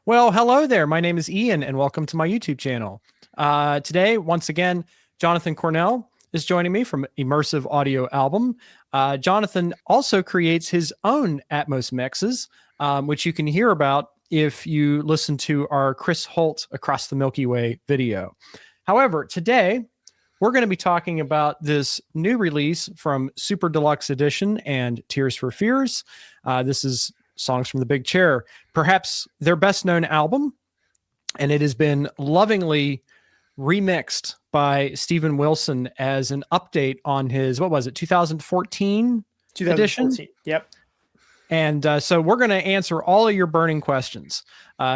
Well, hello there. My name is Ian, and welcome to my YouTube channel. Today, once again, Jonathan Cornell is joining me from Immersive Audio Album. Jonathan also creates his own Atmos mixes, which you can hear about if you listen to our Chris Holt Across the Milky Way video. However, today, we're going to be talking about this new release from Super Deluxe Edition and Tears for Fears. This is Songs from the Big Chair, perhaps their best known album, and it has been lovingly remixed by Steven Wilson as an update on his, what was it, 2014 edition? Yep. And so we're going to answer all of your burning questions,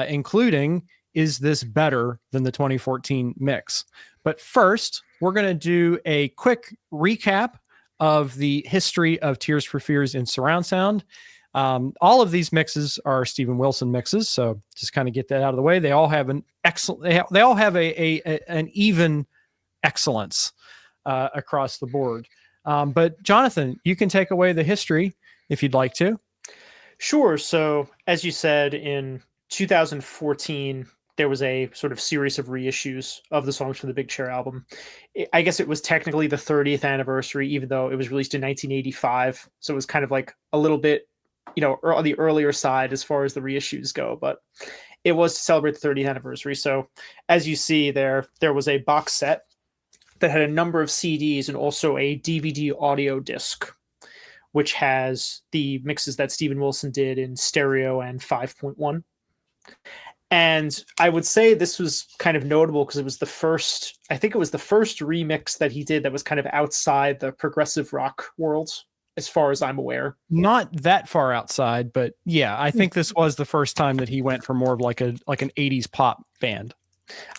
including, is this better than the 2014 mix? But first, we're going to do a quick recap of the history of Tears for Fears in surround sound. All of these mixes are Steven Wilson mixes, so just kind of get that out of the way. They all have an excellent. They all have an even excellence across the board. But Jonathan, you can take away the history if you'd like to. Sure. So, as you said, in 2014, there was a sort of series of reissues of the Songs from the Big Chair album. I guess it was technically the 30th anniversary, even though it was released in 1985. So it was kind of like a little bit, on the earlier side as far as the reissues go, but it was to celebrate the 30th anniversary. So as you see there was a box set that had a number of CDs and also a DVD audio disc, which has the mixes that Steven Wilson did in stereo and 5.1. And I would say this was kind of notable because it was the first remix that he did that was kind of outside the progressive rock world, as far as I'm aware. Not that far outside, but yeah, I think this was the first time that he went for more of like an 80s pop band.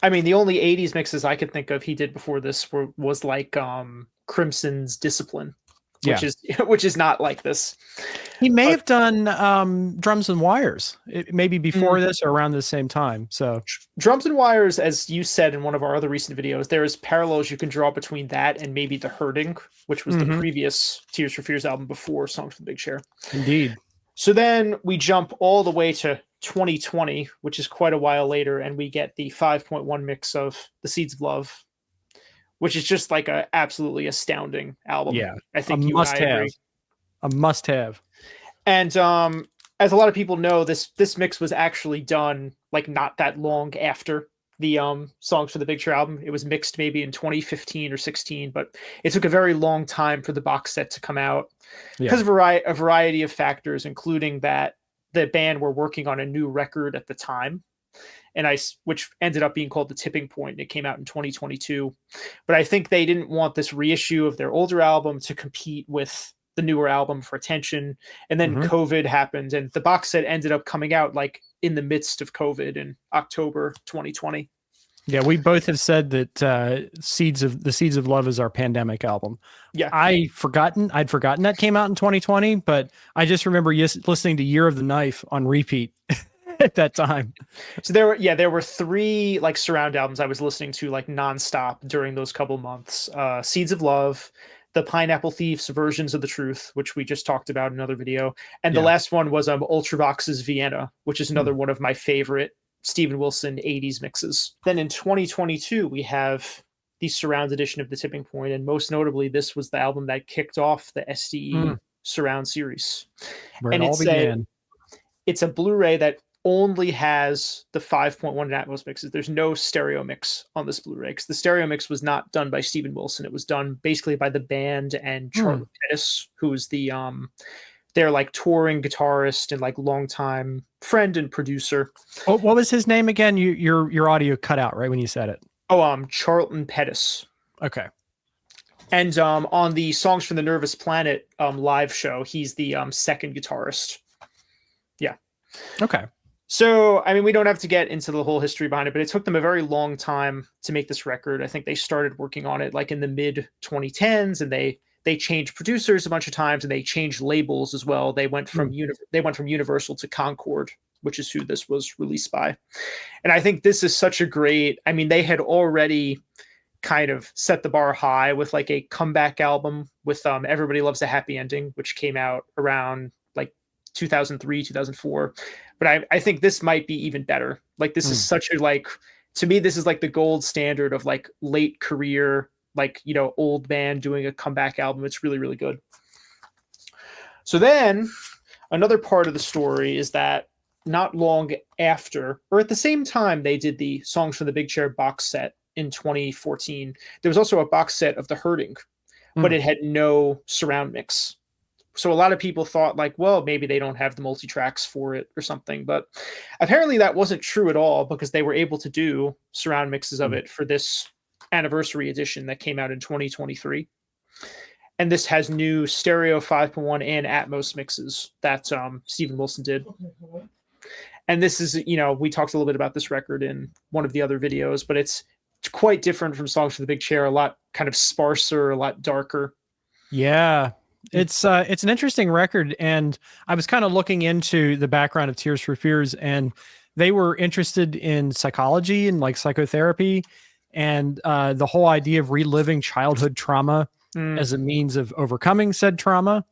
I mean, the only 80s mixes I could think of he did before this was like Crimson's Discipline, which is not like this. He may have done Drums and Wires, maybe before this or around the same time. So Drums and Wires, as you said in one of our other recent videos, there is parallels you can draw between that and maybe The Hurting, which was the previous Tears for Fears album before Songs from the Big Chair. Indeed. So then we jump all the way to 2020, which is quite a while later, and we get the 5.1 mix of The Seeds of Love, which is just like a absolutely astounding album. Yeah, I think you must have. A must have. And as a lot of people know, this mix was actually done like not that long after the Songs for the Big Chair album. It was mixed maybe in 2015 or 16, but it took a very long time for the box set to come out because of a variety of factors, including that the band were working on a new record at the time, which ended up being called The Tipping Point. It came out in 2022. But I think they didn't want this reissue of their older album to compete with the newer album for attention. And then COVID happened, and the box set ended up coming out like in the midst of COVID in October 2020. Yeah, we both have said that The Seeds of Love is our pandemic album. Yeah. I'd forgotten that came out in 2020, but I just remember listening to Year of the Knife on repeat at that time. So there were three like surround albums I was listening to like nonstop during those couple months. Seeds of Love, the Pineapple Thieves Versions of the Truth, which we just talked about in another video. And the last one was Ultravox's Vienna, which is another one of my favorite Steven Wilson 80s mixes. Then in 2022, we have the surround edition of The Tipping Point, and most notably, this was the album that kicked off the SDE surround series. Where it all began. It's a Blu-ray that only has the 5.1 Atmos mixes. There's no stereo mix on this Blu-ray because the stereo mix was not done by Steven Wilson. It was done basically by the band and Charlie Pettis, who's their like touring guitarist and like longtime friend and producer. Oh, what was his name again? Your audio cut out right when you said it. Oh, Charlton Pettis. Okay. And on the Songs from the Nervous Planet live show, he's the second guitarist. Yeah. Okay. So, I mean, we don't have to get into the whole history behind it, but it took them a very long time to make this record. I think they started working on it like in the mid 2010s, and they changed producers a bunch of times, and they changed labels as well. They went from Universal to Concord, which is who this was released by. And I think this is such a great, I mean, they had already kind of set the bar high with like a comeback album with Everybody Loves a Happy Ending, which came out around like 2003, 2004. but I think this might be even better. Like this is such a like, to me, this is like the gold standard of like late career, like, you know, old band doing a comeback album. It's really, really good. So then another part of the story is that not long after, or at the same time they did the Songs from the Big Chair box set in 2014, there was also a box set of The Hurting, but it had no surround mix. So a lot of people thought like, well, maybe they don't have the multi-tracks for it or something, but apparently that wasn't true at all, because they were able to do surround mixes of it for this anniversary edition that came out in 2023. And this has new stereo 5.1 and Atmos mixes that Steven Wilson did. And this is, you know, we talked a little bit about this record in one of the other videos, but it's quite different from Songs for the Big Chair, a lot kind of sparser, a lot darker. Yeah. It's an interesting record, and I was kind of looking into the background of Tears for Fears, and they were interested in psychology and like psychotherapy, and the whole idea of reliving childhood trauma as a means of overcoming said trauma.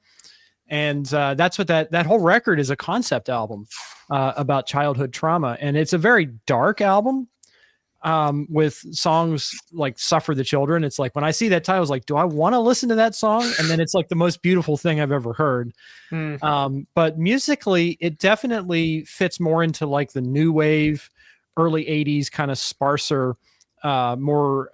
And that's what that whole record is, a concept album about childhood trauma, and it's a very dark album. With songs like Suffer the Children. It's like when I see that title, I was like, do I want to listen to that song? And then it's like the most beautiful thing I've ever heard. But musically, it definitely fits more into like the new wave, early 80s kind of sparser, more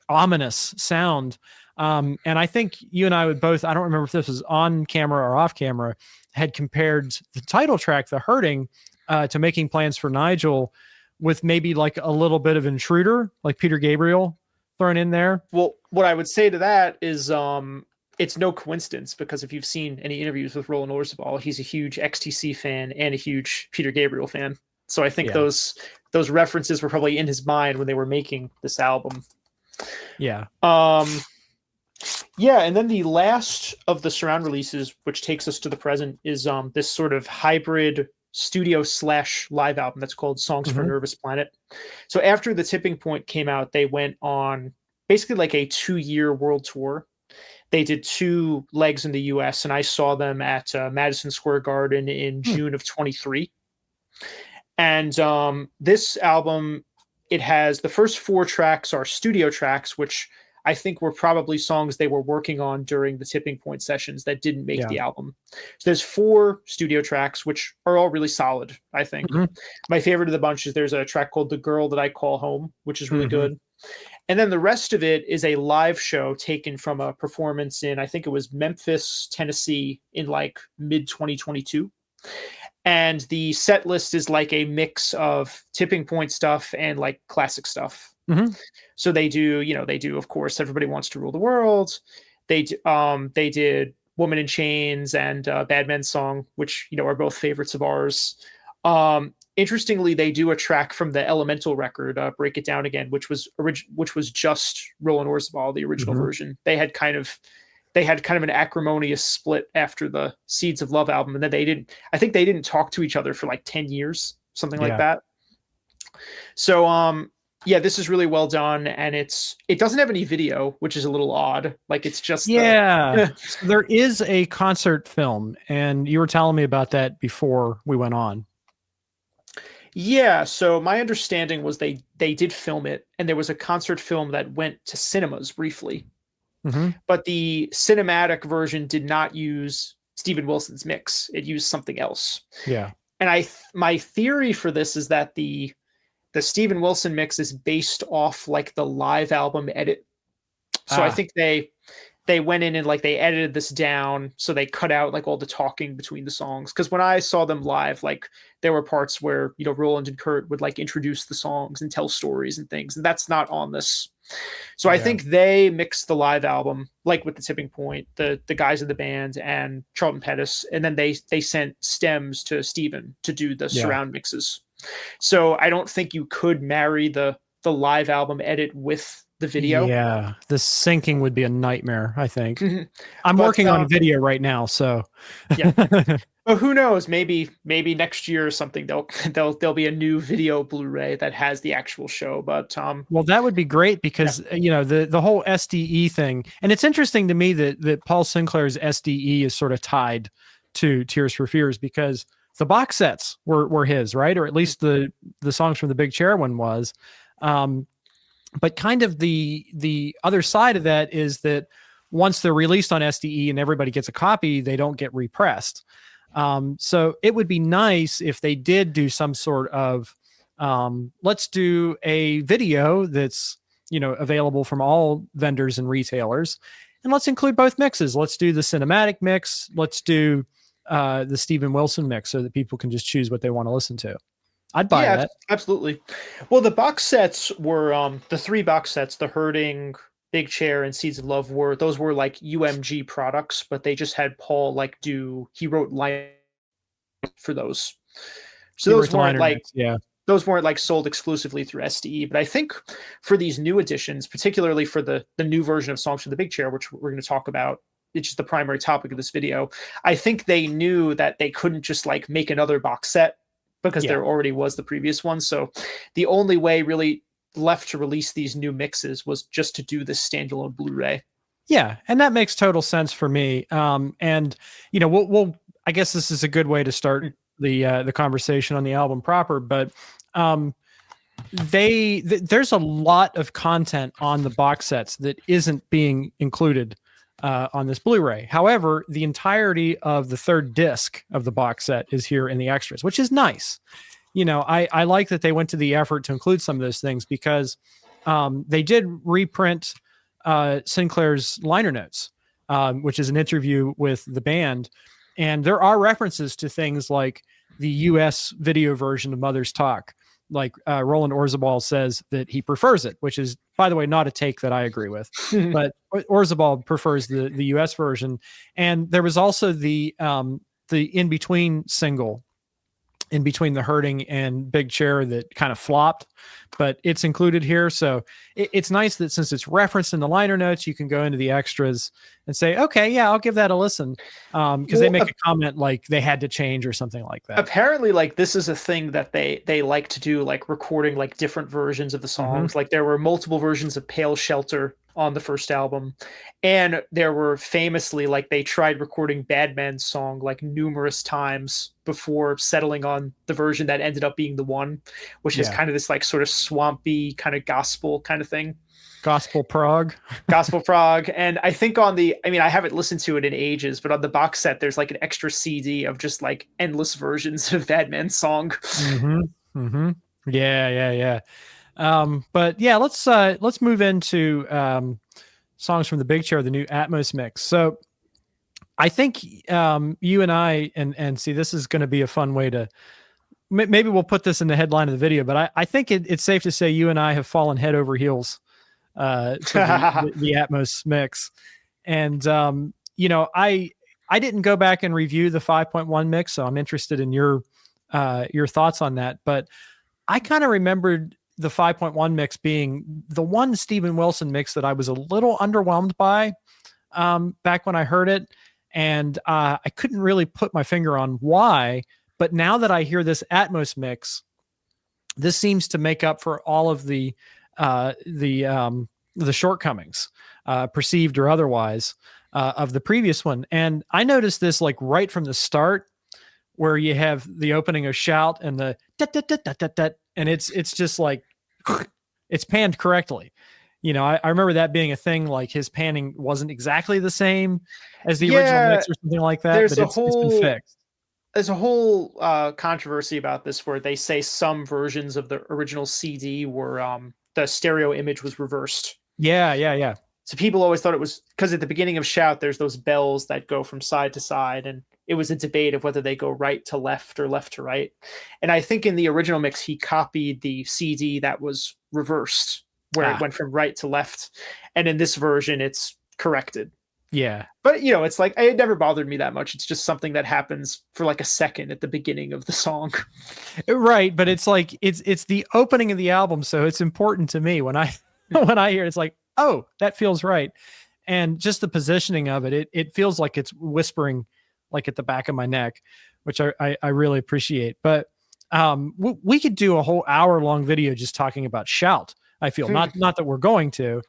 ominous sound. And I think you and I would both, I don't remember if this was on camera or off camera, had compared the title track, The Hurting, to Making Plans for Nigel, with maybe like a little bit of Intruder, like Peter Gabriel thrown in there. Well, what I would say to that is it's no coincidence, because if you've seen any interviews with Roland Orzabal, he's a huge XTC fan and a huge Peter Gabriel fan. So I think those references were probably in his mind when they were making this album. Yeah. Yeah, and then the last of the surround releases, which takes us to the present, is this sort of hybrid studio/live album that's called Songs for a Nervous Planet. So after The Tipping Point came out, they went on basically like a 2-year world tour. They did 2 legs in the US, and I saw them at Madison Square Garden in June of 23. And this album, it has the first 4 tracks are studio tracks, which I think were probably songs they were working on during the Tipping Point sessions that didn't make the album. So there's 4 studio tracks, which are all really solid, I think. My favorite of the bunch is there's a track called The Girl That I Call Home, which is really good. And then the rest of it is a live show taken from a performance in, I think it was Memphis, Tennessee in like mid 2022. And the set list is like a mix of Tipping Point stuff and like classic stuff. So they do, you know, of course, Everybody Wants to Rule the World. They did Woman in Chains and Bad Men's Song, which, you know, are both favorites of ours. Interestingly, they do a track from the Elemental record, Break It Down Again, which was just Roland Orzabal, the original version. They had kind of an acrimonious split after the Seeds of Love album, and then I think they didn't talk to each other for like 10 years, something like that. So yeah, this is really well done, and it doesn't have any video, which is a little odd. Like it's just So there is a concert film, and you were telling me about that before we went on. Yeah, so my understanding was they did film it, and there was a concert film that went to cinemas briefly. But the cinematic version did not use Steven Wilson's mix. It used something else. Yeah. And my theory for this is that the Steven Wilson mix is based off like the live album edit. So I think they went in and like they edited this down, so they cut out like all the talking between the songs. Because when I saw them live, like there were parts where, you know, Roland and Kurt would like introduce the songs and tell stories and things, and that's not on this. So I think they mixed the live album, like with the Tipping Point, the guys in the band and Charlton Pettis, and then they sent stems to Steven to do the surround mixes. So I don't think you could marry the live album edit with the video. Yeah, the syncing would be a nightmare, I think. I'm working on video right now, so But who knows? Maybe next year or something there'll be a new video Blu-ray that has the actual show. But well, that would be great, because you know, the whole SDE thing, and it's interesting to me that Paul Sinclair's SDE is sort of tied to Tears for Fears, because the box sets were his, right? Or at least the songs from the Big Chair one was. But kind of the other side of that is that once they're released on SDE and everybody gets a copy, they don't get repressed. So it would be nice if they did do some sort of let's do a video that's available from all vendors and retailers, and let's include both mixes. Let's do the cinematic mix. Let's do the Steven Wilson mix so that people can just choose what they want to listen to. I'd buy that. Absolutely. Well, the box sets were the 3 box sets, the Hurting, Big Chair, and Seeds of Love were like UMG products, but they just had Paul he wrote line for those. So those weren't those weren't like sold exclusively through SDE. But I think for these new editions, particularly for the new version of Songs from the Big Chair, which we're going to talk about, it's just the primary topic of this video, I think they knew that they couldn't just like make another box set because there already was the previous one. So the only way really left to release these new mixes was just to do this standalone Blu-ray. Yeah, and that makes total sense for me. And we'll I guess this is a good way to start the conversation on the album proper. But there's a lot of content on the box sets that isn't being included on this Blu-ray. However, the entirety of the 3rd disc of the box set is here in the extras, which is nice. I like that they went to the effort to include some of those things because they did reprint Sinclair's liner notes, which is an interview with the band. And there are references to things like the US video version of Mother's Talk. Like Roland Orzabal says that he prefers it, which is, by the way, not a take that I agree with. But Orzabal prefers the US version. And there was also the in-between single in between the Hurting and Big Chair that kind of flopped, but it's included here. So it's nice that since it's referenced in the liner notes, you can go into the extras and say, okay, yeah, I'll give that a listen. Because they make a comment like they had to change or something like that. Apparently, like this is a thing that they like to do, like recording like different versions of the songs. Like there were multiple versions of Pale Shelter on the first album, and there were famously like they tried recording Badman's song like numerous times before settling on the version that ended up being the one, which is kind of this like sort of swampy kind of gospel kind of thing. Gospel prog. And I think I haven't listened to it in ages, but on the box set there's like an extra CD of just like endless versions of Badman's song. Yeah. But yeah, let's move into songs from the Big Chair, the new Atmos mix. So I think you and I and see, this is going to be a fun way to maybe we'll put this in the headline of the video, but I think it's safe to say you and I have fallen head over heels to the Atmos mix. And I didn't go back and review the 5.1 mix, so I'm interested in your thoughts on that. But I kind of remembered the 5.1 mix being the one Steven Wilson mix that I was a little underwhelmed by back when I heard it. And I couldn't really put my finger on why. But now that I hear this Atmos mix, this seems to make up for all of the shortcomings, perceived or otherwise, of the previous one. And I noticed this like right from the start, where you have the opening of Shout and the da, and it's just like it's panned correctly. I remember that being a thing. Like his panning wasn't exactly the same as the original mix or something like that. But it's been fixed. There's a whole controversy about this where they say some versions of the original CD were the stereo image was reversed. Yeah. So people always thought it was because at the beginning of Shout, there's those bells that go from side to side, and it was a debate of whether they go right to left or left to right. And I think in the original mix, he copied the CD that was reversed, where it went from right to left. And in this version, it's corrected. Yeah. But, it's like, it never bothered me that much. It's just something that happens for like a second at the beginning of the song. Right. But it's like, it's the opening of the album. So it's important to me when I hear it, it's like, oh, that feels right. And just the positioning of it, it feels like it's whispering like at the back of my neck, which I really appreciate. But we could do a whole hour-long video just talking about Shout. I feel not that we're going to,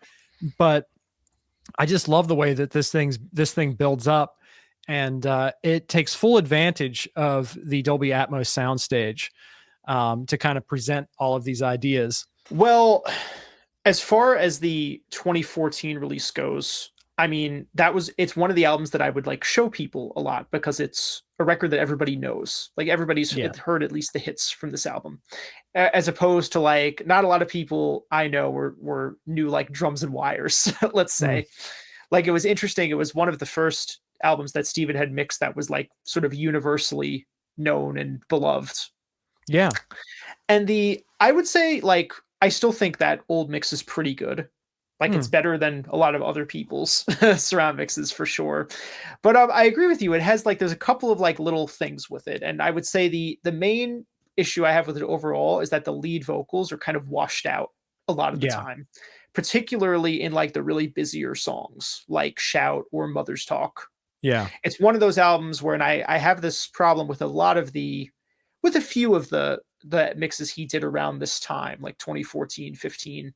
but I just love the way that this thing builds up. and it takes full advantage of the Dolby Atmos soundstage to kind of present all of these ideas. Well, as far as the 2014 release goes, I mean, it's one of the albums that I would like show people a lot because it's a record that everybody knows. Like everybody's heard at least the hits from this album, as opposed to like not a lot of people I know were new like Drums and Wires, let's say. Like it was interesting. It was one of the first albums that Steven had mixed that was like sort of universally known and beloved. Yeah. And I would say like, I still think that old mix is pretty good. Like it's better than a lot of other people's surround mixes for sure. But I agree with you. It has like, there's a couple of like little things with it. And I would say the main issue I have with it overall is that the lead vocals are kind of washed out a lot of the time, particularly in like the really busier songs like Shout or Mother's Talk. Yeah. It's one of those albums where, and I have this problem with with a few of the mixes he did around this time, like 2014, 15,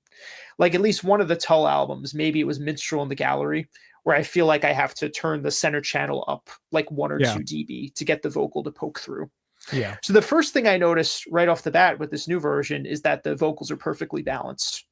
like at least one of the Tull albums, maybe it was Minstrel in the Gallery, where I feel like I have to turn the center channel up like 1 or 2 dB to get the vocal to poke through. Yeah. So the first thing I noticed right off the bat with this new version is that the vocals are perfectly balanced.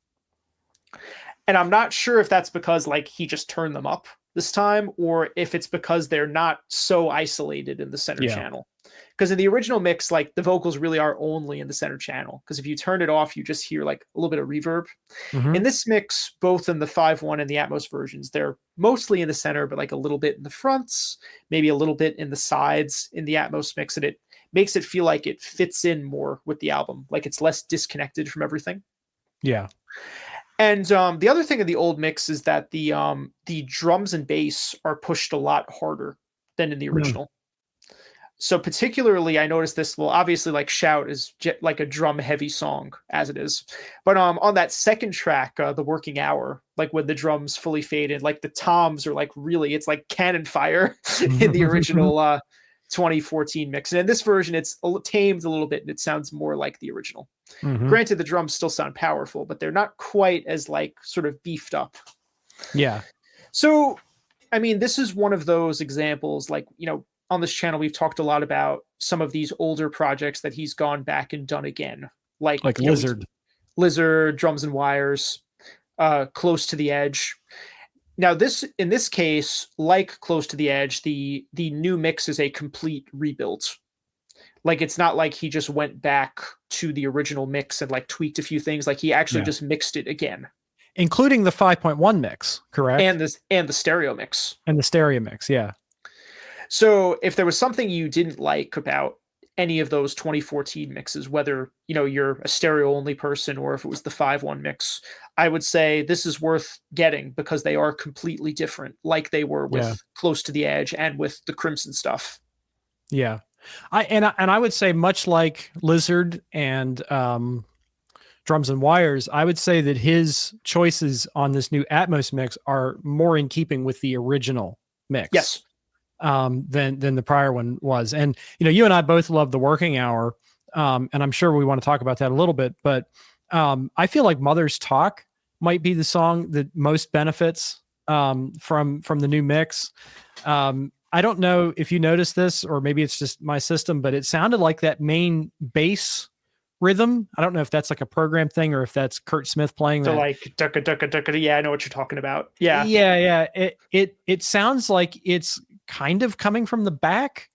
And I'm not sure if that's because like he just turned them up this time, or if it's because they're not so isolated in the center channel. Because in the original mix, like the vocals really are only in the center channel. Because if you turn it off, you just hear like a little bit of reverb. In this mix, both in the 5.1 and the Atmos versions, they're mostly in the center, but like a little bit in the fronts, maybe a little bit in the sides in the Atmos mix. And it makes it feel like it fits in more with the album. Like it's less disconnected from everything. Yeah. And the other thing in the old mix is that the drums and bass are pushed a lot harder than in the original. So particularly, I noticed this. Well, obviously, like Shout is like a drum heavy song as it is, but on that second track, the Working Hour, like when the drums fully faded, like the toms are like really, it's like cannon fire in the original 2014 mix, and in this version, it's tamed a little bit, and it sounds more like the original. Granted, the drums still sound powerful, but they're not quite as like sort of beefed up. Yeah. So, I mean, this is one of those examples, like, you know, on this channel, we've talked a lot about some of these older projects that he's gone back and done again. Like Lizard. Lizard, Drums and Wires, Close to the Edge. Now, in this case, like Close to the Edge, the new mix is a complete rebuild. Like, it's not like he just went back to the original mix and like tweaked a few things. Like he actually just mixed it again. Including the 5.1 mix, correct? And the stereo mix. And the stereo mix, yeah. So if there was something you didn't like about any of those 2014 mixes, whether, you know, you're a stereo only person or if it was the 5.1 mix, I would say this is worth getting because they are completely different, like they were with Close to the Edge and with the Crimson stuff. Yeah. I would say much like Lizard and Drums and Wires, I would say that his choices on this new Atmos mix are more in keeping with the original mix. Yes. Than the prior one was. And, you know, you and I both love the Working Hour. And I'm sure we want to talk about that a little bit, but I feel like Mother's Talk might be the song that most benefits from the new mix. I don't know if you noticed this, or maybe it's just my system, but it sounded like that main bass rhythm. I don't know if that's like a program thing or if that's Kurt Smith playing so that. Like ducka ducka ducka. Yeah, I know what you're talking about. Yeah. It sounds like it's kind of coming from the back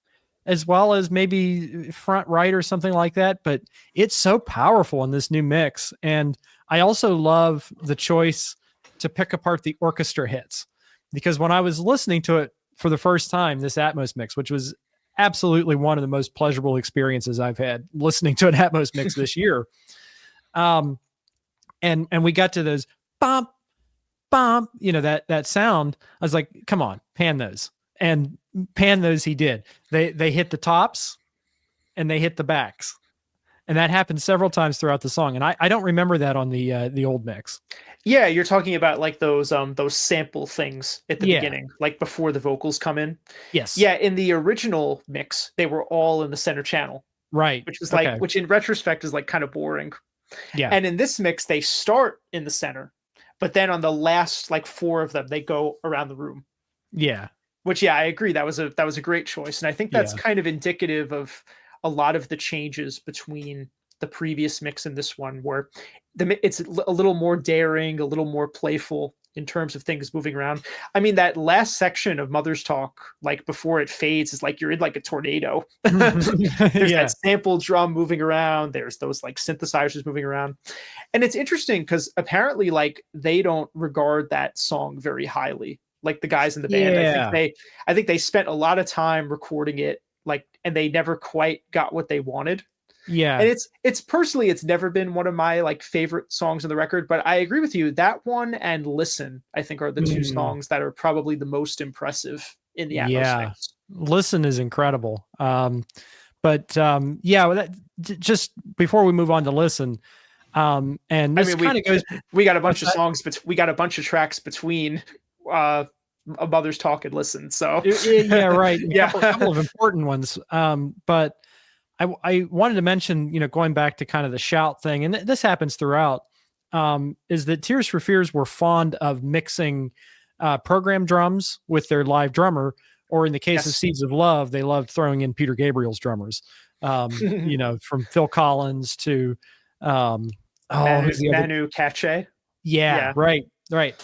as well as maybe front right or something like that, but it's so powerful in this new mix. And I also love the choice to pick apart the orchestra hits, because when I was listening to it for the first time, this Atmos mix, which was absolutely one of the most pleasurable experiences I've had listening to an Atmos mix this year. And we got to those bump, bump, you know, that sound. I was like, come on, pan those. And pan those he did. They hit the tops and they hit the backs. And that happened several times throughout the song. And I don't remember that on the old mix. Yeah, you're talking about like those sample things at the beginning, like before the vocals come in. Yes. Yeah, in the original mix, they were all in the center channel. Right. Which was like, which in retrospect is like kind of boring. Yeah. And in this mix, they start in the center, but then on the last like 4 of them, they go around the room. Yeah. Which, yeah, I agree. That was a great choice. And I think that's Yeah. kind of indicative of a lot of the changes between the previous mix and this one, where it's a little more daring, a little more playful in terms of things moving around. I mean, that last section of Mother's Talk, like before it fades, is like you're in like a tornado. There's Yeah. that sample drum moving around. There's those like synthesizers moving around. And it's interesting because apparently like they don't regard that song very highly. Like the guys in the band, Yeah. I think they spent a lot of time recording it, like, and they never quite got what they wanted. And Yeah. it's personally, it's never been one of my like favorite songs on the record, but I agree with you. That one and Listen, I think, are the two Mm. songs that are probably the most impressive in the Atmos Yeah. mix. Listen is incredible. Yeah, well, just before we move on to Listen, and I this mean, kind of goes. we got a bunch What's of that? songs, but we got a bunch of tracks between a Mother's Talk and Listen. So Yeah, right. A yeah. couple of important ones. But I wanted to mention, going back to kind of the shout thing, and this happens throughout, is that Tears for Fears were fond of mixing program drums with their live drummer, or in the case of Yes. Seeds of Love, they loved throwing in Peter Gabriel's drummers. From Phil Collins to who's the other? Manu Katché. Yeah, Yeah. right.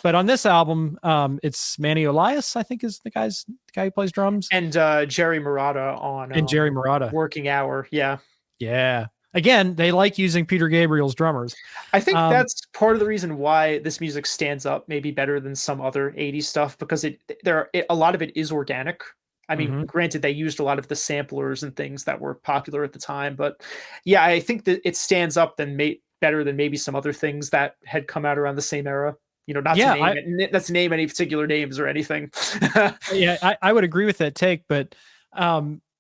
But on this album, it's Manny Elias, I think, is the guy who plays drums, And Jerry Murata on and Jerry Murata. Working Hour. Yeah. Yeah. Again, they like using Peter Gabriel's drummers. I think that's part of the reason why this music stands up maybe better than some other 80s stuff, because a lot of it is organic. I mean, granted, they used a lot of the samplers and things that were popular at the time, but yeah, I think that it stands up better than maybe some other things that had come out around the same era. Not to name any particular names or anything. Yeah, I would agree with that take, but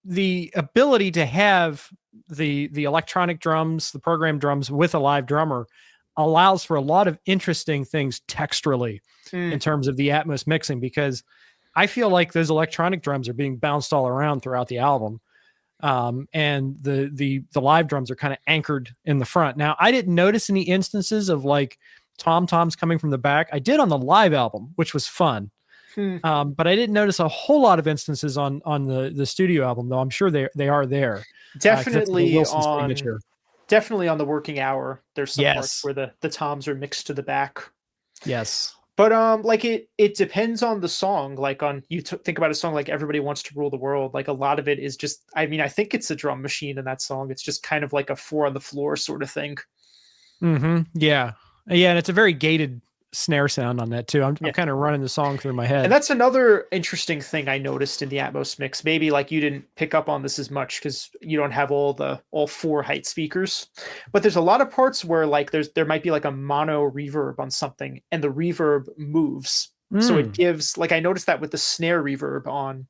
the ability to have the electronic drums, the program drums with a live drummer allows for a lot of interesting things texturally in terms of the Atmos mixing, because I feel like those electronic drums are being bounced all around throughout the album. And the live drums are kind of anchored in the front. Now, I didn't notice any instances of like tom-toms coming from the back. I did on the live album, which was fun. But I didn't notice a whole lot of instances on the studio album, though I'm sure they are there. Definitely on the Working Hour, there's some parts where the toms are mixed to the back. Yes. But like it depends on the song. Like think about a song like Everybody Wants to Rule the World. Like a lot of it is just, I mean, I think it's a drum machine in that song. It's just kind of like a 4 on the floor sort of thing. Yeah. And it's a very gated snare sound on that too. I'm kind of running the song through my head. And that's another interesting thing I noticed in the Atmos mix. Maybe like you didn't pick up on this as much because you don't have all 4 height speakers, but there's a lot of parts where like there might be like a mono reverb on something and the reverb moves. So it gives, like, I noticed that with the snare reverb on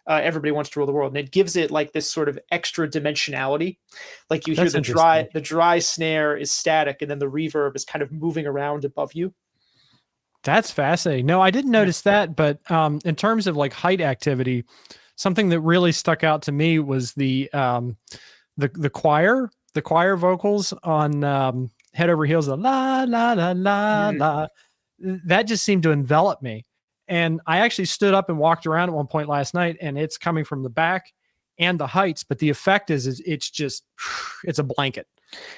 Everybody Wants to Rule the World, and it gives it like this sort of extra dimensionality. Like you hear the dry snare is static and then the reverb is kind of moving around above you. That's fascinating. No, I didn't notice that, but in terms of like height activity, something that really stuck out to me was the choir vocals on Head Over Heels, the la la la la la. That just seemed to envelop me. And I actually stood up and walked around at one point last night, and it's coming from the back and the heights, but the effect is it's a blanket.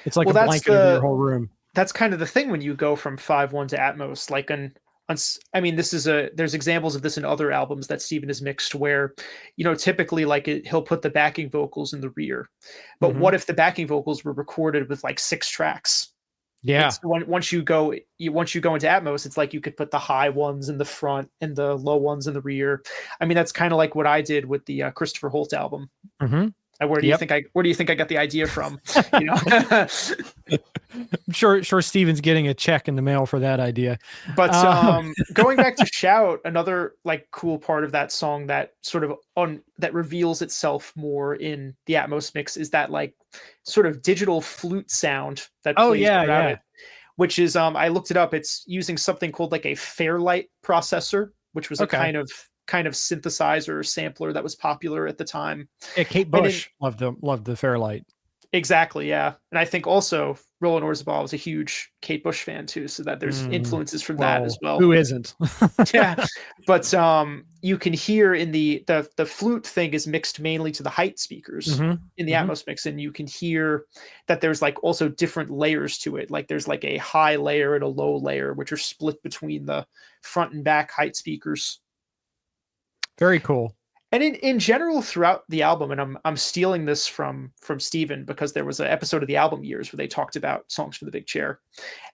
It's like a blanket over your whole room. That's kind of the thing when you go from 5.1 to Atmos. Like I mean, there's examples of this in other albums that Steven has mixed where, typically like he'll put the backing vocals in the rear. But what if the backing vocals were recorded with like 6 tracks? Yeah. Once you go into Atmos, it's like you could put the high ones in the front and the low ones in the rear. I mean, that's kind of like what I did with the Christopher Holt album. Where do you think I got the idea from? I'm sure Steven's getting a check in the mail for that idea. But going back to Shout, another like cool part of that song that sort of that reveals itself more in the Atmos mix is that like sort of digital flute sound that plays throughout it, which is I looked it up. It's using something called like a Fairlight processor, which was a kind of synthesizer sampler that was popular at the time. Yeah, Kate Bush loved the Fairlight. Exactly, yeah. And I think also Roland Orzabal was a huge Kate Bush fan too, so that there's influences from that as well. Who isn't? Yeah, but you can hear in the flute thing is mixed mainly to the height speakers in the Atmos mix, and you can hear that there's like also different layers to it. Like there's like a high layer and a low layer, which are split between the front and back height speakers. Very cool. And in general, throughout the album, and I'm stealing this from Steven because there was an episode of the album years where they talked about songs for the big chair.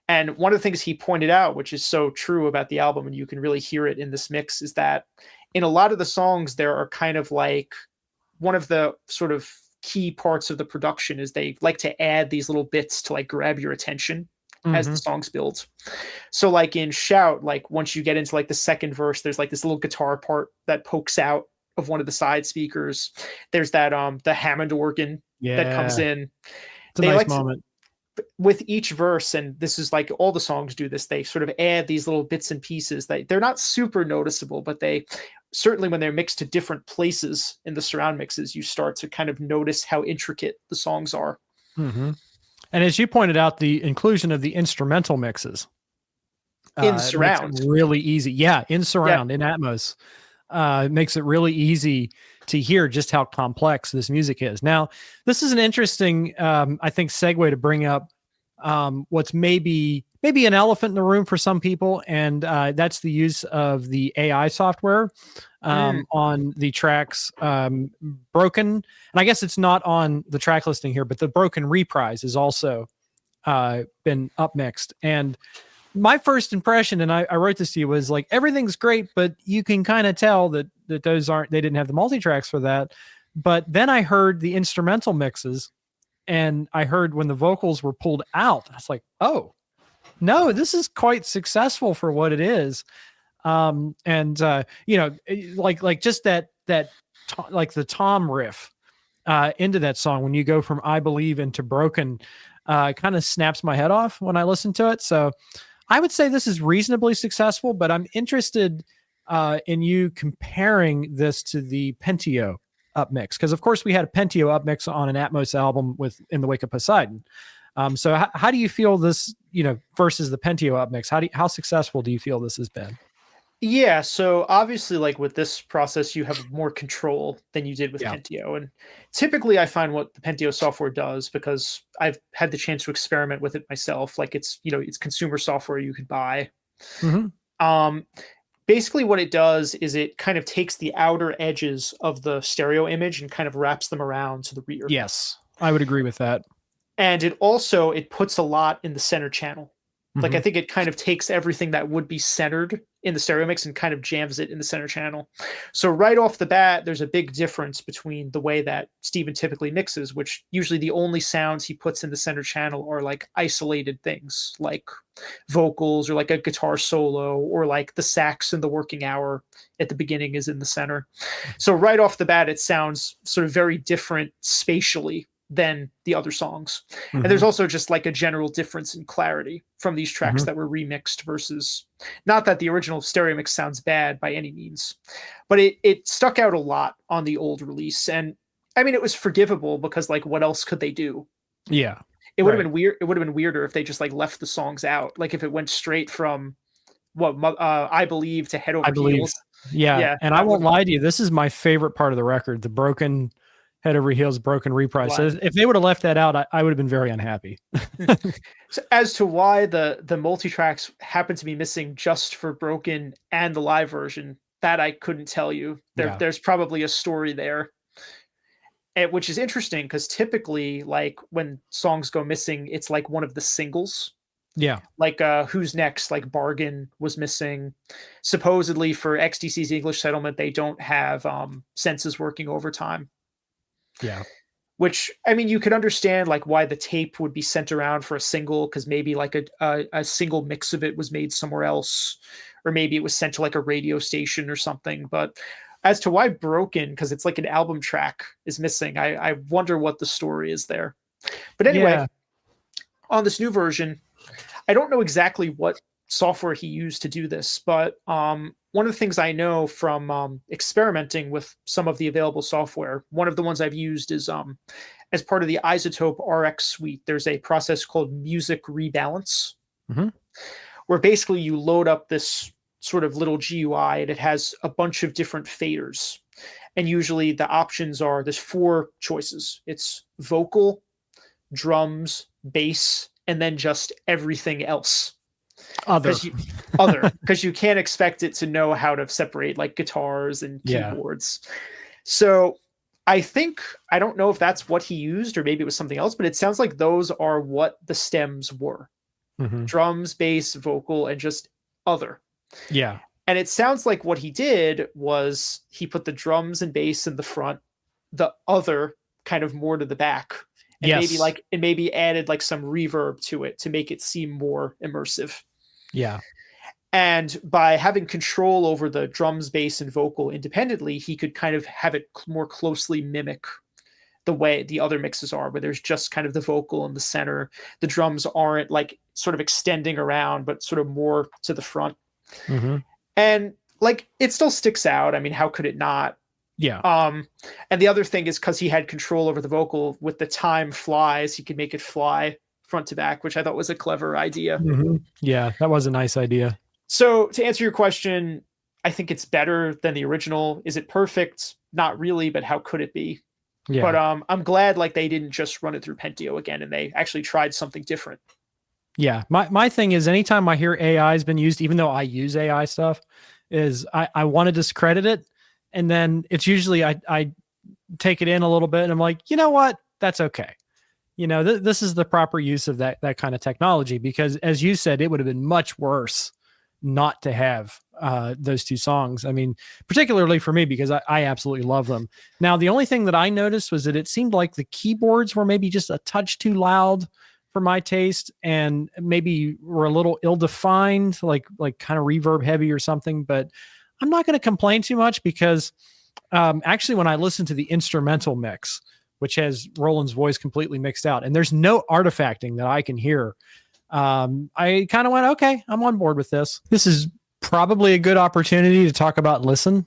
And one of the things he pointed out, which is so true about the album, and you can really hear it in this mix, is that in a lot of the songs, there are kind of like one of the sort of key parts of the production is they like to add these little bits to like grab your attention as the songs build. So like in Shout, like once you get into like the second verse, there's like this little guitar part that pokes out of one of the side speakers. There's that the Hammond organ that comes in. It's a nice moment. With each verse, and this is like all the songs do this, they sort of add these little bits and pieces that they're not super noticeable, but they certainly, when they're mixed to different places in the surround mixes, you start to kind of notice how intricate the songs are. And as you pointed out, the inclusion of the instrumental mixes in surround really easy. Yeah, in surround, in Atmos. Makes it really easy to hear just how complex this music is. Now, this is an interesting, I think, segue to bring up what's maybe an elephant in the room for some people, and that's the use of the AI software on the tracks Broken. And I guess it's not on the track listing here, but the Broken Reprise has also been upmixed. And my first impression, and I wrote this to you, was like, everything's great, but you can kind of tell that they didn't have the multi-tracks for that. But then I heard the instrumental mixes, and I heard when the vocals were pulled out, I was like, oh no, this is quite successful for what it is. You know, like just that like the tom riff into that song, when you go from I Believe into Broken, kind of snaps my head off when I listen to it. So I would say this is reasonably successful, but I'm interested in you comparing this to the Pentio upmix, because of course we had a Pentio upmix on an Atmos album with In the Wake of Poseidon. So how do you feel this, you know, versus the Pentio upmix? How successful do you feel this has been? Yeah, so obviously, like with this process, you have more control than you did with Pentio. And typically I find what the Pentio software does, because I've had the chance to experiment with it myself, like it's, you know, it's consumer software you could buy. Basically what it does is it kind of takes the outer edges of the stereo image and kind of wraps them around to the rear. Yes, I would agree with that. And it puts a lot in the center channel. Like, I think it kind of takes everything that would be centered in the stereo mix and kind of jams it in the center channel. So right off the bat, there's a big difference between the way that Steven typically mixes, which usually the only sounds he puts in the center channel are like isolated things, like vocals or like a guitar solo, or like the sax in the working hour at the beginning is in the center. So right off the bat, it sounds sort of very different spatially than the other songs. And there's also just like a general difference in clarity from these tracks that were remixed versus, not that the original stereo mix sounds bad by any means, but it stuck out a lot on the old release. And I mean, it was forgivable because like, what else could they do? Yeah. It would have been weird. It would have been weirder if they just like left the songs out. Like if it went straight from I Believe to Head Over Heels. Yeah. And I won't lie to you, this is my favorite part of the record, the Broken Head Over Heels, Broken Reprise. So if they would have left that out, I would have been very unhappy. So as to why the multi-tracks happen to be missing just for Broken and the live version, that I couldn't tell you. There's probably a story there. Which is interesting because typically, like when songs go missing, it's like one of the singles. Yeah. Like Who's Next, like Bargain was missing. Supposedly for XTC's English settlement, they don't have senses working overtime. Yeah. Which, I mean, you could understand like why the tape would be sent around for a single, because maybe like a single mix of it was made somewhere else, or maybe it was sent to like a radio station or something. But as to why Broken, because it's like an album track, is missing, I wonder what the story is there. But anyway, on this new version, I don't know exactly what software he used to do this, but one of the things I know from experimenting with some of the available software, one of the ones I've used is as part of the Isotope RX suite, there's a process called music rebalance, where basically you load up this sort of little GUI and it has a bunch of different faders. And usually the options are, there's 4 choices. It's vocal, drums, bass, and then just everything else. Other, because you can't expect it to know how to separate like guitars and keyboards. So I don't know if that's what he used or maybe it was something else, but it sounds like those are what the stems were. Drums, bass, vocal, and just other. Yeah. And it sounds like what he did was he put the drums and bass in the front, the other kind of more to the back. And maybe added like some reverb to it to make it seem more immersive. Yeah. And by having control over the drums, bass, and vocal independently, he could kind of have it more closely mimic the way the other mixes are, where there's just kind of the vocal in the center. The drums aren't like sort of extending around, but sort of more to the front. And like, it still sticks out. I mean, how could it not? Yeah. And the other thing is because he had control over the vocal with the time flies, he could make it fly front to back, which I thought was a clever idea. Yeah, that was a nice idea. So to answer your question, I think it's better than the original. Is it perfect? Not really, but how could it be? Yeah. But I'm glad like they didn't just run it through Pentio again and they actually tried something different. Yeah. My thing is anytime I hear AI has been used, even though I use AI stuff, is I want to discredit it. And then it's usually I take it in a little bit and I'm like, you know what? That's okay. You know, this is the proper use of that kind of technology, because as you said, it would have been much worse not to have those 2 songs. I mean, particularly for me, because I absolutely love them. Now, the only thing that I noticed was that it seemed like the keyboards were maybe just a touch too loud for my taste and maybe were a little ill-defined, like kind of reverb heavy or something. But I'm not going to complain too much because actually when I listened to the instrumental mix, which has Roland's voice completely mixed out, and there's no artifacting that I can hear, I kind of went, okay, I'm on board with this. This is probably a good opportunity to talk about Listen,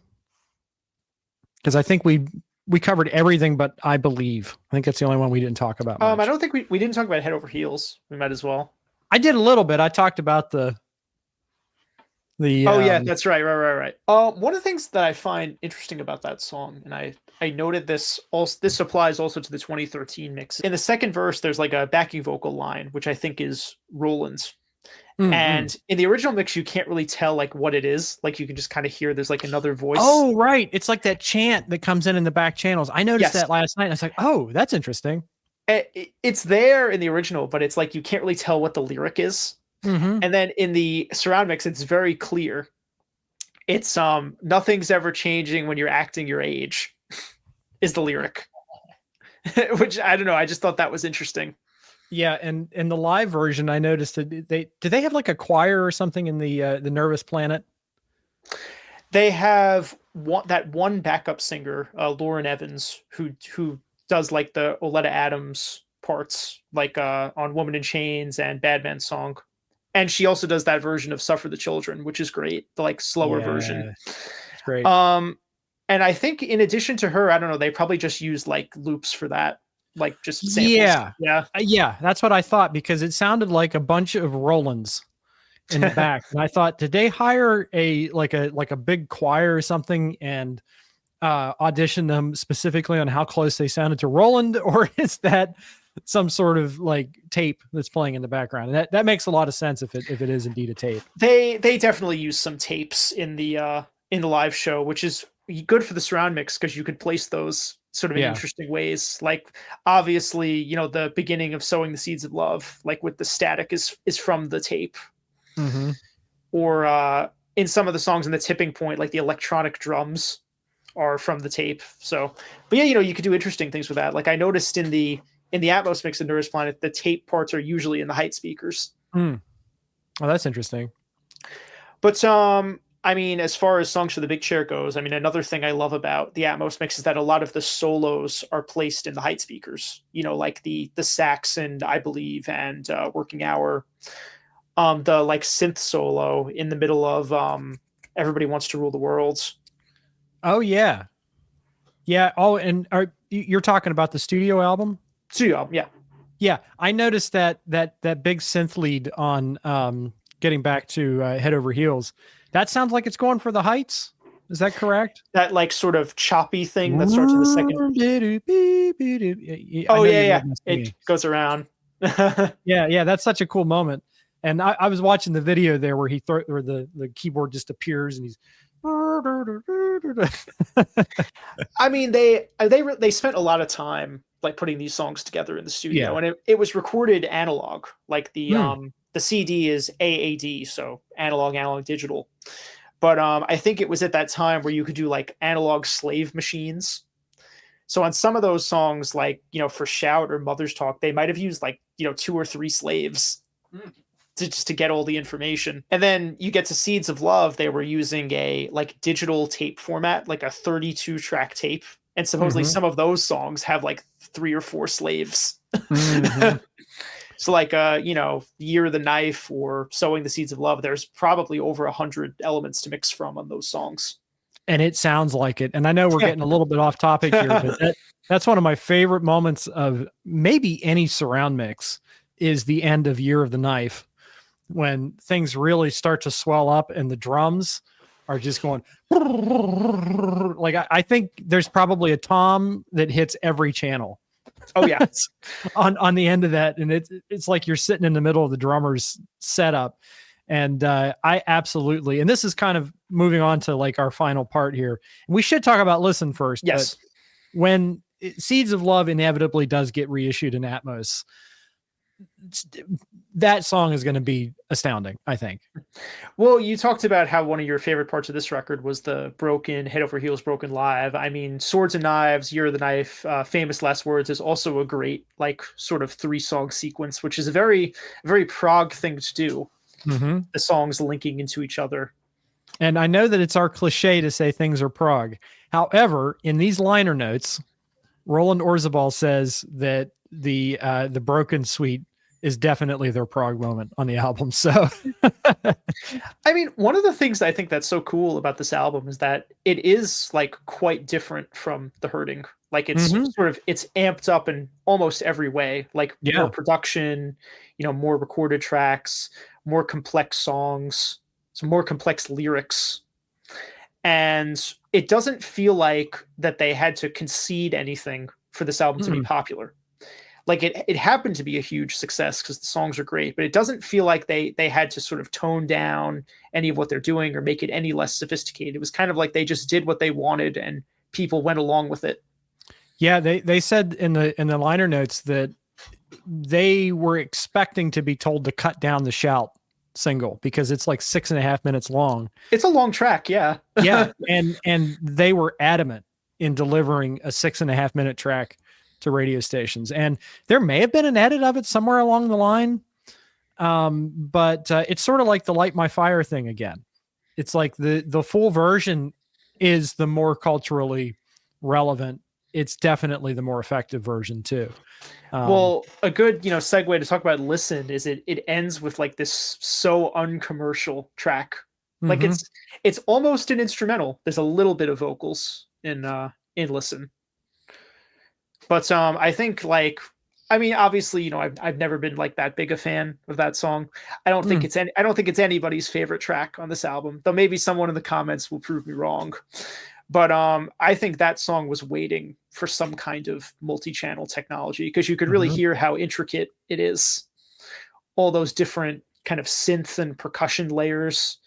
because I think we covered everything, but I Believe. I think that's the only one we didn't talk about much. I don't think we didn't talk about Head Over Heels. We might as well. I did a little bit. I talked about the yeah, that's right. One of the things that I find interesting about that song, and I noted this also, this applies also to the 2013 mix. In the second verse, there's like a backing vocal line, which I think is Roland's. And in the original mix, you can't really tell like what it is. Like you can just kind of hear there's like another voice. Oh, right. It's like that chant that comes in the back channels. I noticed that last night. And I was like, oh, that's interesting. It's there in the original, but it's like you can't really tell what the lyric is. And then in the surround mix, it's very clear. It's nothing's ever changing when you're acting your age is the lyric. Which I don't know, I just thought that was interesting. Yeah, and in the live version, I noticed that they have like a choir or something in the Nervous Planet? They have one backup singer, Lauren Evans, who does like the Oleta Adams parts, like on Woman in Chains and Bad Man's Song. And she also does that version of Suffer the Children, which is great. The like slower version. It's great. And I think in addition to her, I don't know, they probably just use like loops for that. Like just samples. Yeah. That's what I thought, because it sounded like a bunch of Rolands in the back. And I thought, did they hire a big choir or something and audition them specifically on how close they sounded to Roland? Or is that some sort of like tape that's playing in the background? And that makes a lot of sense if it is indeed a tape. They definitely use some tapes in the live show, which is good for the surround mix because you could place those sort of in interesting ways. Like obviously, you know, the beginning of Sowing the Seeds of Love, like with the static is from the tape. Or in some of the songs in the tipping point, like the electronic drums are from the tape. So, but yeah, you know, you could do interesting things with that. Like I noticed in the Atmos mix in Nervous Planet, the tape parts are usually in the height speakers. Oh, that's interesting. But I mean, as far as Songs for the Big Chair goes, I mean, another thing I love about the Atmos mix is that a lot of the solos are placed in the height speakers. You know, like the sax and I Believe and Working Hour. The like synth solo in the middle of Everybody Wants to Rule the World. Oh yeah. Yeah. Oh, and you're talking about the studio album? Studio album, yeah. Yeah, I noticed that big synth lead on getting back to Head Over Heels. That sounds like it's going for the heights. Is that correct? That like sort of choppy thing that starts in the second. Oh yeah. It goes around. Yeah, that's such a cool moment. And I was watching the video there where where the keyboard just appears and he's. I mean, they spent a lot of time like putting these songs together in the studio, and it was recorded analog. Like the CD is AAD, so analog digital. But I think it was at that time where you could do like analog slave machines. So on some of those songs, like, for Shout or Mother's Talk, they might have used like, 2 or 3 slaves just to get all the information. And then you get to Seeds of Love, they were using a like digital tape format, like a 32 track tape. And supposedly some of those songs have like 3 or 4 slaves. So like, Year of the Knife or Sowing the Seeds of Love, there's probably over 100 elements to mix from on those songs. And it sounds like it. And I know we're getting a little bit off topic here, but that's one of my favorite moments of maybe any surround mix is the end of Year of the Knife, when things really start to swell up and the drums are just going like, I think there's probably a tom that hits every channel. Oh yeah. on the end of that. And it's like you're sitting in the middle of the drummer's setup. And I absolutely, and this is kind of moving on to like our final part here. We should talk about Listen first. Yes. But when Seeds of Love inevitably does get reissued in Atmos, that song is going to be astounding, I think. Well, you talked about how one of your favorite parts of this record was the broken, Head Over Heels broken live. I mean, Swords and Knives, Year of the Knife, Famous Last Words is also a great like sort of 3-song sequence, which is a very, very prog thing to do. The songs linking into each other. And I know that it's our cliche to say things are prog. However, in these liner notes, Roland Orzabal says that the broken suite is definitely their prog moment on the album. So I mean, one of the things I think that's so cool about this album is that it is like quite different from The Hurting. Like it's sort of, it's amped up in almost every way, like more production, more recorded tracks, more complex songs, some more complex lyrics. And it doesn't feel like that they had to concede anything for this album to be popular. Like it happened to be a huge success because the songs are great, but it doesn't feel like they had to sort of tone down any of what they're doing or make it any less sophisticated. It was kind of like they just did what they wanted and people went along with it. Yeah, they said in the liner notes that they were expecting to be told to cut down the Shout single because it's like 6.5 minutes long. It's a long track, yeah. Yeah, and they were adamant in delivering a 6.5 minute track to radio stations, and there may have been an edit of it somewhere along the line, but it's sort of like the Light My Fire thing again. It's like the full version is the more culturally relevant. It's definitely the more effective version too. Well, a good segue to talk about Listen is it ends with like this so uncommercial track. Like it's almost an instrumental. There's a little bit of vocals in Listen. But I think like, I mean, obviously, I've never been like that big a fan of that song. I don't think it's anybody's favorite track on this album, though maybe someone in the comments will prove me wrong. But I think that song was waiting for some kind of multi-channel technology because you could really hear how intricate it is. All those different kind of synth and percussion layers,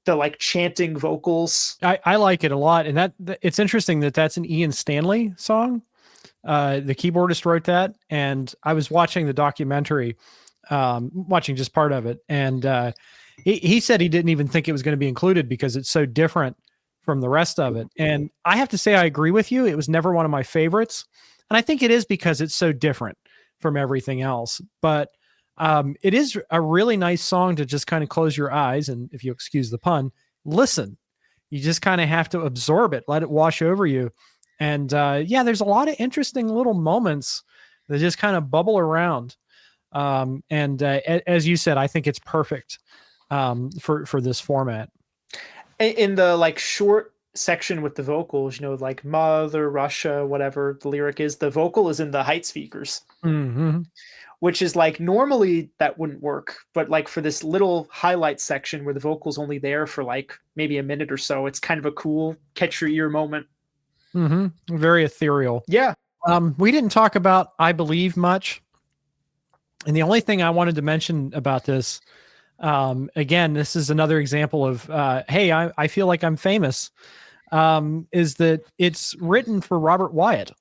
the like chanting vocals. I like it a lot. And that it's interesting that that's an Ian Stanley song. The keyboardist wrote that, and I was watching the documentary, watching just part of it, and he said he didn't even think it was going to be included because it's so different from the rest of it. And I have to say I agree with you. It was never one of my favorites, and I think it is because it's so different from everything else. But it is a really nice song to just kind of close your eyes and, if you excuse the pun, listen. You just kind of have to absorb it, let it wash over you. And there's a lot of interesting little moments that just kind of bubble around. As you said, I think it's perfect for this format. In the like short section with the vocals, you know, like Mother Russia, whatever the lyric is, the vocal is in the height speakers, Mm-hmm. which is like normally that wouldn't work. But like for this little highlight section where the vocal's only there for like maybe a minute or so, it's kind of a cool catch your ear moment. Mm-hmm. Very ethereal. Yeah. We didn't talk about I Believe much. And the only thing I wanted to mention about this, again, this is another example of, hey, I feel like I'm famous, is that it's written for Robert Wyatt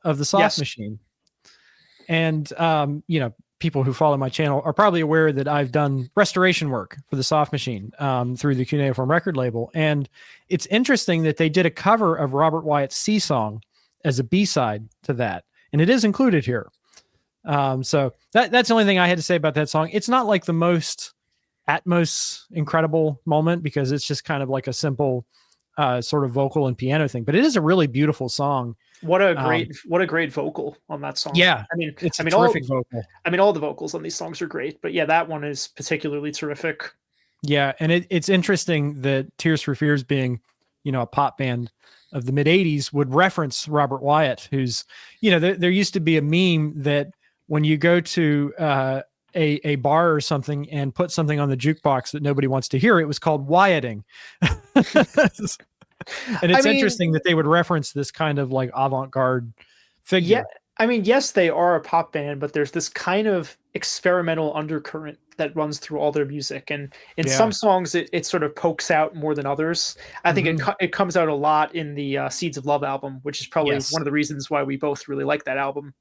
of the Soft Yes. Machine. And, you know, people who follow my channel are probably aware that I've done restoration work for the Soft Machine through the Cuneiform record label. And it's interesting that they did a cover of Robert Wyatt's Sea Song as a B-side to that. And it is included here. So that's the only thing I had to say about that song. It's not like the most Atmos incredible moment because it's just kind of like a simple sort of vocal and piano thing, but it is a really beautiful song. What a great vocal on that song. Yeah, I mean, it's a all, terrific vocal. I mean, all the vocals on these songs are great, but yeah, that one is particularly terrific. Yeah, and it's interesting that Tears for Fears, being, you know, a pop band of the mid '80s, would reference Robert Wyatt, who's, you know, there used to be a meme that when you go to a bar or something and put something on the jukebox that nobody wants to hear, it was called Wyatting. And it's interesting that they would reference this kind of like avant-garde figure. Yeah, I mean, yes, they are a pop band, but there's this kind of experimental undercurrent that runs through all their music, and in some songs it sort of pokes out more than others. I think it comes out a lot in the Seeds of Love album, which is probably one of the reasons why we both really like that album,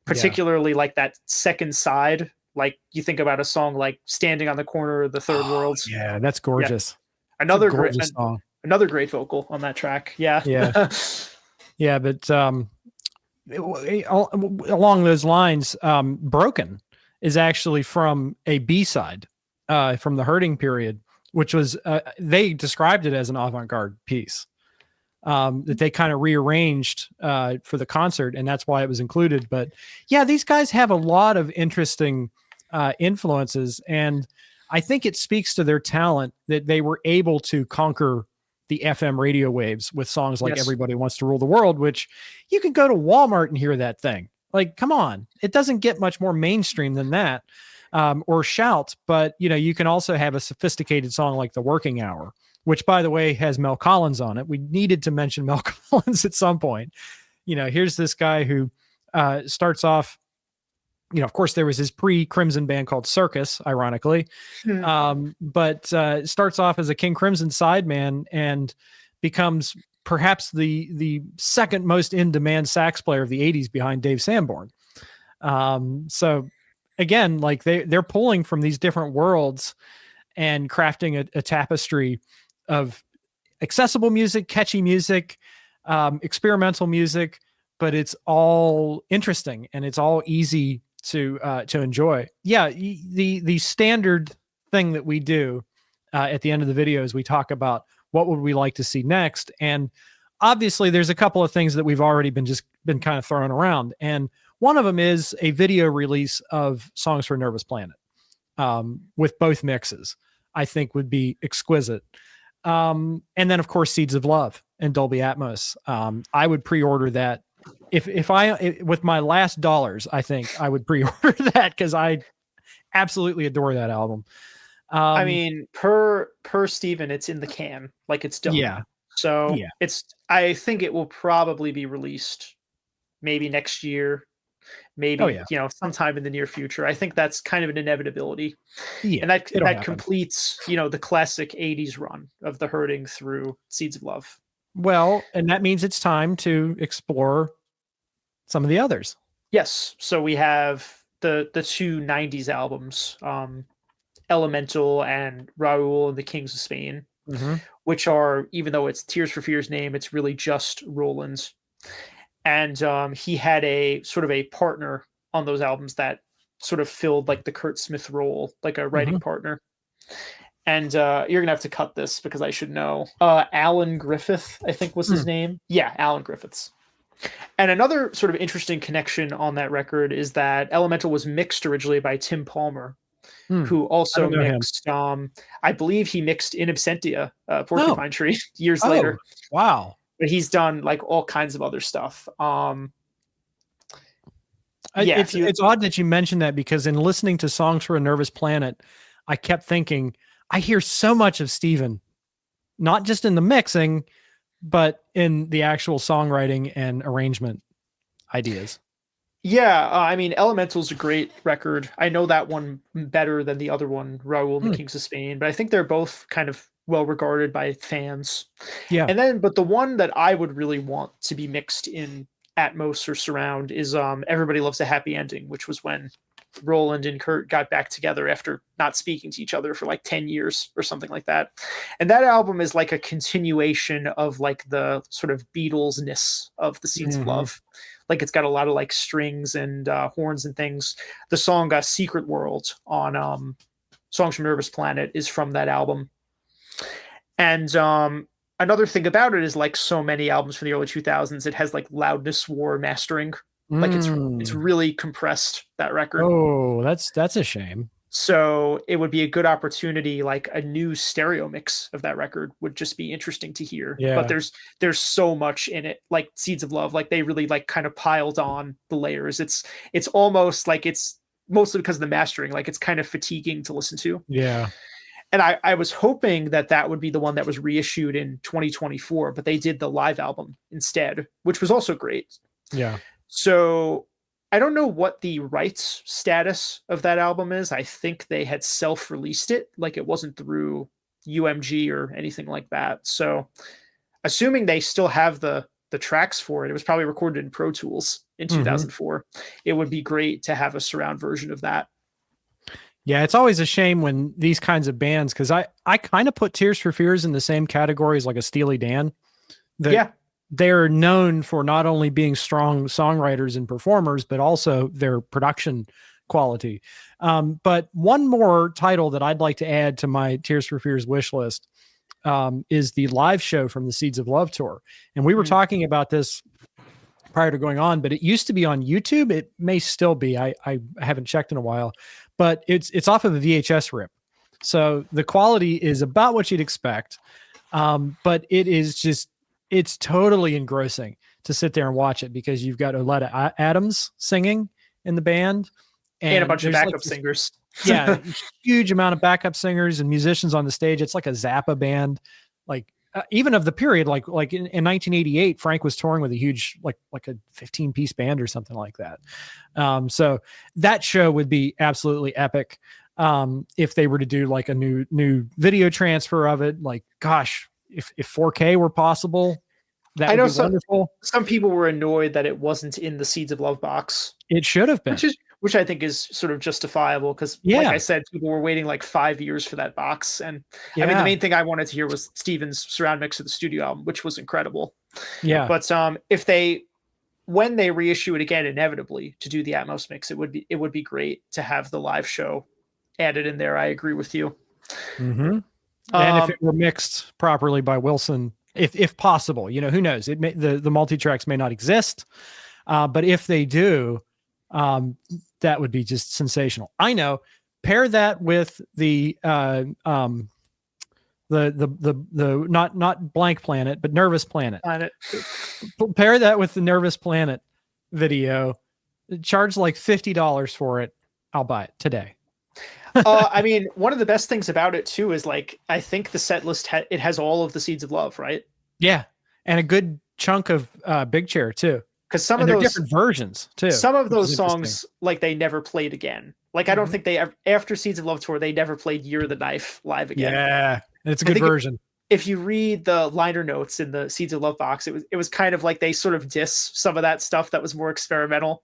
particularly like that second side. Like you think about a song like Standing on the Corner of the Third World. Yeah, that's gorgeous. Yeah. Another gorgeous song. Another great vocal on that track. Yeah. Yeah, but along those lines, Broken is actually from a B-side from the Hurting period, which was, they described it as an avant-garde piece that they kind of rearranged for the concert, and that's why it was included. But yeah, these guys have a lot of interesting influences, and I think it speaks to their talent that they were able to conquer the FM radio waves with songs like Everybody Wants to Rule the World, which you can go to Walmart and hear that thing. Like, come on, it doesn't get much more mainstream than that, or Shout. But, you know, you can also have a sophisticated song like The Working Hour, which, by the way, has Mel Collins on it. We needed to mention Mel Collins at some point. You know, here's this guy who starts off, you know, of course, there was his pre-Crimson band called Circus, ironically, but starts off as a King Crimson sideman and becomes perhaps the second most in-demand sax player of the 80s behind Dave Sanborn. So again, like they're pulling from these different worlds and crafting a tapestry of accessible music, catchy music, experimental music, but it's all interesting and it's all easy to enjoy. Yeah, the standard thing that we do at the end of the video is we talk about what would we like to see next, and obviously there's a couple of things that we've already been kind of throwing around, and one of them is a video release of Songs for a Nervous Planet with both mixes. I think would be exquisite. And then of course Seeds of Love and Dolby Atmos. I would pre-order that. If I with my last dollars, I think I would pre-order that because I absolutely adore that album. I mean, per Steven, it's in the can, like it's done. Yeah. So I think it will probably be released maybe next year, maybe you know, sometime in the near future. I think that's kind of an inevitability. Yeah, and that completes, you know, the classic 80s run of the Hurting through Seeds of Love. Well, and that means it's time to explore some of the others. Yes. So we have the two 90s albums, Elemental and Raoul and the Kings of Spain, which are, even though it's Tears for Fears name, it's really just Roland's. And he had a sort of a partner on those albums that sort of filled like the Kurt Smith role, like a writing partner. And you're gonna have to cut this because I should know. Alan Griffith, I think was his name. Yeah, Alan Griffiths. And another sort of interesting connection on that record is that Elemental was mixed originally by Tim Palmer, who I also don't know him. mixed. I believe he mixed In Absentia, Oh, Porcupine Tree, years oh, later. wow. But he's done like all kinds of other stuff. Yeah, if you It's odd that you mentioned that, because in listening to Songs for a Nervous Planet, I kept thinking, I hear so much of Steven, not just in the mixing, but in the actual songwriting and arrangement ideas. Yeah, I mean, Elemental's a great record. I know that one better than the other one, Raoul and the Hmm. Kings of Spain, but I think they're both kind of well regarded by fans. Yeah. And then, but the one that I would really want to be mixed in Atmos or surround is Everybody Loves a Happy Ending, which was when Roland and Kurt got back together after not speaking to each other for like 10 years or something like that. And that album is like a continuation of like the sort of Beatles-ness of the Seeds of Love. Like it's got a lot of like strings and horns and things. The song Secret World on Songs from Nervous Planet is from that album. And another thing about it is, like so many albums from the early 2000s, it has like loudness war mastering. Like it's really compressed, that record. Oh, that's a shame. So it would be a good opportunity, like a new stereo mix of that record would just be interesting to hear. Yeah. But there's so much in it, like Seeds of Love, like they really like kind of piled on the layers. It's almost like, it's mostly because of the mastering, like it's kind of fatiguing to listen to. Yeah. And I was hoping that that would be the one that was reissued in 2024, but they did the live album instead, which was also great. Yeah. So I don't know what the rights status of that album is. I think they had self-released it, like it wasn't through UMG or anything like that. So assuming they still have the tracks for it, it was probably recorded in Pro Tools in 2004. It would be great to have a surround version of that. Yeah, it's always a shame when these kinds of bands, because I kind of put Tears for Fears in the same category as like a Steely Dan. Yeah. They're known for not only being strong songwriters and performers, but also their production quality. But one more title that I'd like to add to my Tears for Fears wish list is the live show from the Seeds of Love tour. And we were talking about this prior to going on, but it used to be on YouTube. It may still be. I haven't checked in a while, but it's off of a VHS rip. So the quality is about what you'd expect. But it is just, it's totally engrossing to sit there and watch it, because you've got Oleta Adams singing in the band and a bunch of backup singers. Yeah, huge amount of backup singers and musicians on the stage. It's like a Zappa band, like even of the period. Like in 1988, Frank was touring with a huge like a 15-piece band or something like that. So that show would be absolutely epic if they were to do like a new video transfer of it. Like, gosh, if 4K were possible, that would be wonderful. Some people were annoyed that it wasn't in the Seeds of Love box. It should have been. Which I think is sort of justifiable, because like I said, people were waiting like 5 years for that box. And I mean, the main thing I wanted to hear was Steven's surround mix of the studio album, which was incredible. Yeah. But when they reissue it again, inevitably to do the Atmos mix, it would be great to have the live show added in there. I agree with you. And if it were mixed properly by Wilson, if possible, who knows? It may, the multi-tracks may not exist, but if they do, that would be just sensational. I know. Pair that with the not Blank Planet, but Nervous Planet. Pair that with the Nervous Planet video. Charge like $50 for it. I'll buy it today. I mean, one of the best things about it too is like, I think the set list it has all of the Seeds of Love, right? Yeah, and a good chunk of Big Chair too. Because some of those different versions too. Some of those songs, like they never played again. Like I don't think they ever, after Seeds of Love tour, they never played Year of the Knife live again. Yeah, it's a good version. If you read the liner notes in the Seeds of Love box, it was kind of like they sort of diss some of that stuff that was more experimental.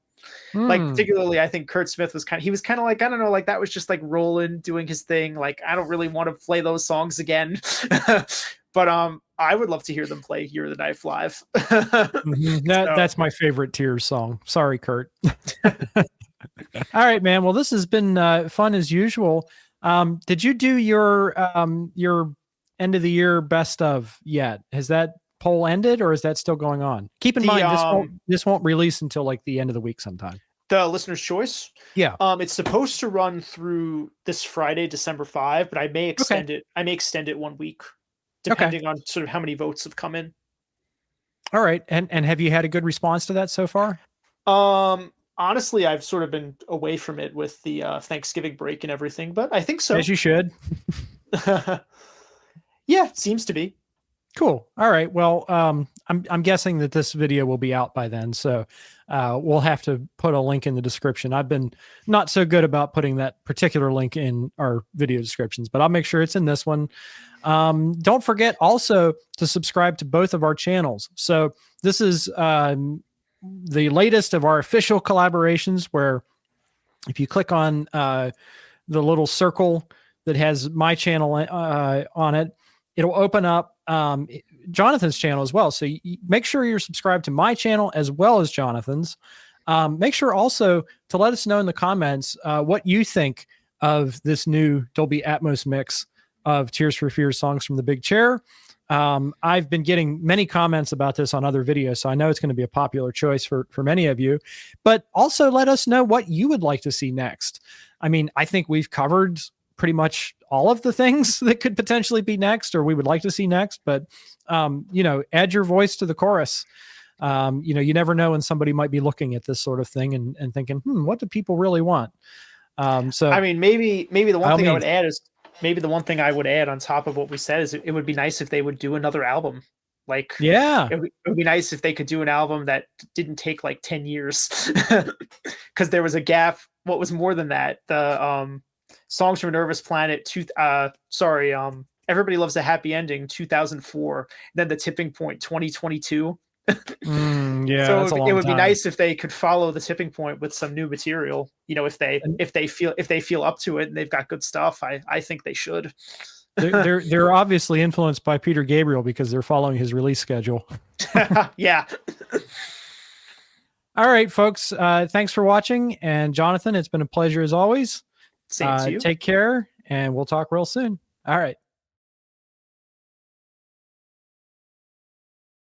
Like particularly, I think Kurt Smith was kind of like, I don't know, like that was just like Roland doing his thing. Like I don't really want to play those songs again. But I would love to hear them play Year of the Knife live. That's my favorite Tears song. Sorry, Kurt. All right, man. Well, this has been fun as usual. Did you do your end of the year best of yet? Has that poll ended, or is that still going on? Keep in mind, this won't release until like the end of the week sometime. The listener's choice. Yeah. It's supposed to run through this Friday, December 5, but I may extend it. I may extend it 1 week, depending on sort of how many votes have come in. All right. And have you had a good response to that so far? Honestly, I've sort of been away from it with the Thanksgiving break and everything, but I think so. As you should. Yeah, it seems to be. Cool. All right. Well, I'm guessing that this video will be out by then, so we'll have to put a link in the description. I've been not so good about putting that particular link in our video descriptions, but I'll make sure it's in this one. Don't forget also to subscribe to both of our channels. So this is the latest of our official collaborations, where if you click on the little circle that has my channel on it, it'll open up Jonathan's channel as well. So make sure you're subscribed to my channel as well as Jonathan's. Make sure also to let us know in the comments what you think of this new Dolby Atmos mix of Tears for Fears songs from the Big Chair. I've been getting many comments about this on other videos, so I know it's going to be a popular choice for many of you. But also let us know what you would like to see next. I mean, I think we've covered pretty much all of the things that could potentially be next, or we would like to see next. But you know, add your voice to the chorus. You know, you never know when somebody might be looking at this sort of thing and thinking, what do people really want? So I mean, maybe the one thing I would add is, maybe the one thing I would add on top of what we said is it would be nice if they would do another album. Like, yeah, it would be nice if they could do an album that didn't take like 10 years, because there was a gap. What was more than that? The Songs from a Nervous Planet, Everybody Loves a Happy Ending, 2004. Then The Tipping Point, 2022. Yeah, so it would be nice if they could follow The Tipping Point with some new material. You know, if they feel up to it and they've got good stuff, I think they should. they're obviously influenced by Peter Gabriel because they're following his release schedule. Yeah. All right, folks. Thanks for watching, and Jonathan, it's been a pleasure as always. Same to you. Take care, and we'll talk real soon. All right.